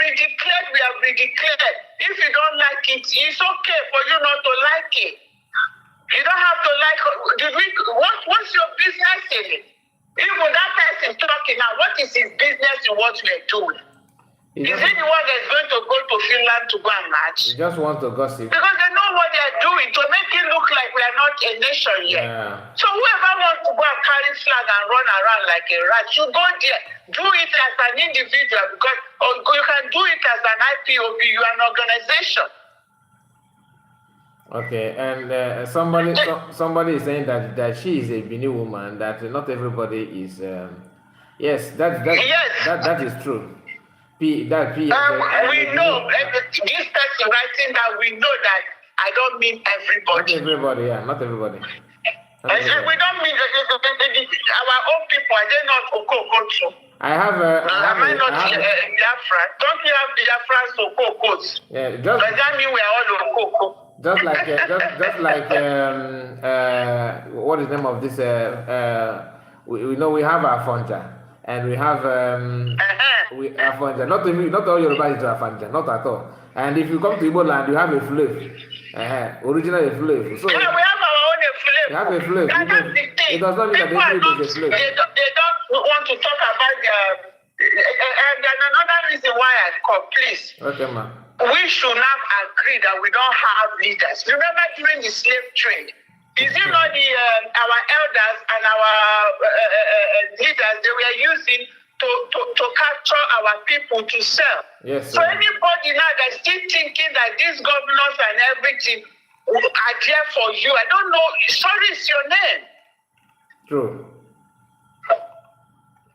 redeclared, we have redeclared. If you don't like it, it's okay for you not to like it. You don't have to like what's your business in it? Even that person talking now, what is his business in what we're doing? Is he the one that's going to go to Finland to go and match? He just wants to gossip. Because they know what they're doing to make it look like we are not a nation yet. Yeah. So whoever wants to go and carry flag and run around like a rat, you go there. Do it as an individual because you can do it as an IPOB, you are an organization. Okay, and somebody is saying that she is a Bini woman, that not everybody is. Yes, that is true. We know this person writing that we know that I don't mean everybody. Not everybody, yeah, not everybody. I said we don't mean our own people. Are they not Okoko too? Am I not Biafra? Don't you have Biafrans Okokos? Yeah, does that mean we are all Okoko? Just like what is the name of this? We know we have our Fonja. And we have Afanja. Not all Yoruba is Afanja, not at all. And if you come to Igbo land, you have a flavor. Original flavor. So yeah, we have our own flavor. You have a flavor. It does not mean that everybody is a flavor. They don't want to talk about and another reason why I call, please. Okay, ma. We should not agree that we don't have leaders. Remember during the slave trade, is it not our elders and our leaders they were using to capture our people to sell? Yes. So anybody now that's still thinking that these governors and everything are there for you, I don't know. Sorry, is your name. True.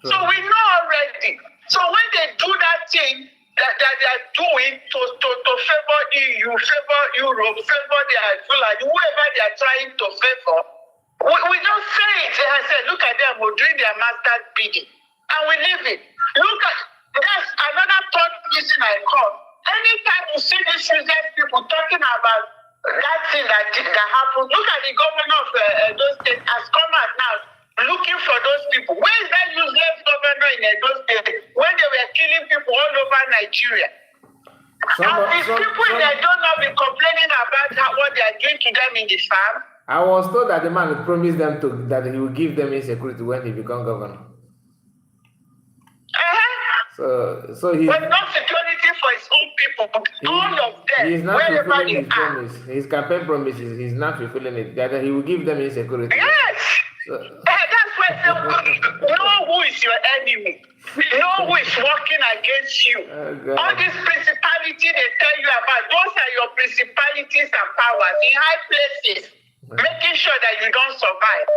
So we know already. So when they do that thing that they are doing to favor EU, favor Europe, favor whoever they are trying to favor, we don't say it. I said, look at them, we're doing their master's bidding. And we leave it. Look at, that's another third reason I call. Anytime you see these useless people talking about that thing that happened, look at the governor of those states has come out now looking for those people. Where is that useless governor in those states when they were killing people all over Nigeria? And these people they don't know be complaining about what they are doing to them in the farm. I was told that the man promised them that he will give them insecurity when he becomes governor. So he's but not security for his own people. All of them. He's not fulfilling his promise. His campaign promises. He's not fulfilling it. That he will give them insecurity. Yes. So, that's why I know who is your enemy. Know who is working against you. All these principalities they tell you about, those are your principalities and powers in high places, making sure that you don't survive.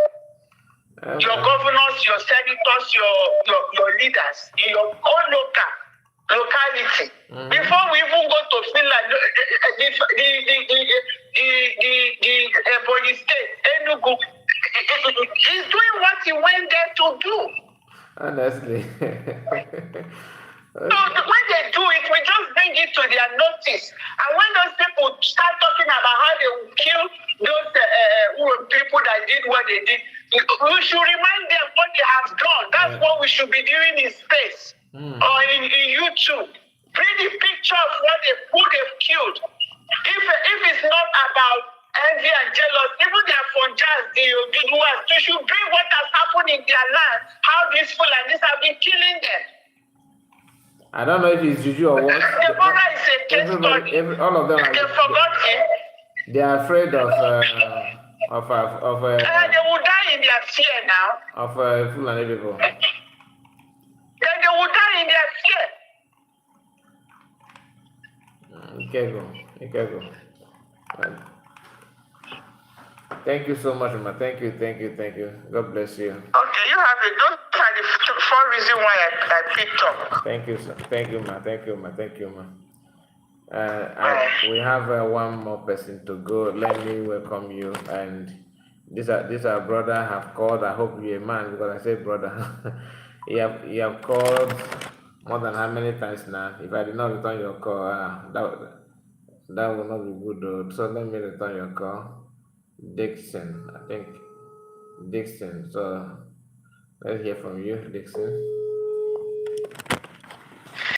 Your governors, your senators, your leaders in your own locality. Before we even go to Finland, the police state, Enugu, he's doing what he went there to do. Honestly. So when they do it, we just bring it to their notice. And when those people start talking about how they will kill those people that did what they did, we should remind them what they have done. That's what we should be doing in space or in YouTube. Bring the picture of who they've killed. If it's not about envy and jealousy, even their Fonjas, the Oduduwas, they should bring what has happened in their land, how these Fulanis have been killing them. I don't know if it's juju or what. Deborah is a case study. All of them they forgot him. They are afraid of they will die in their fear now. Of Fulani people. Then they will die in their fear. You can go. Thank you so much, ma. Thank you. God bless you. Okay, you have it. Those are the 4 reasons why I picked up. Thank you, sir. Thank you, ma. We have one more person to go. Let me welcome you. And this our brother have called. I hope you're a man because I say brother. you have called more than how many times now? If I did not return your call, that will not be good though. So let me return your call. Dixon, I think. Dixon. So let's hear from you, Dixon.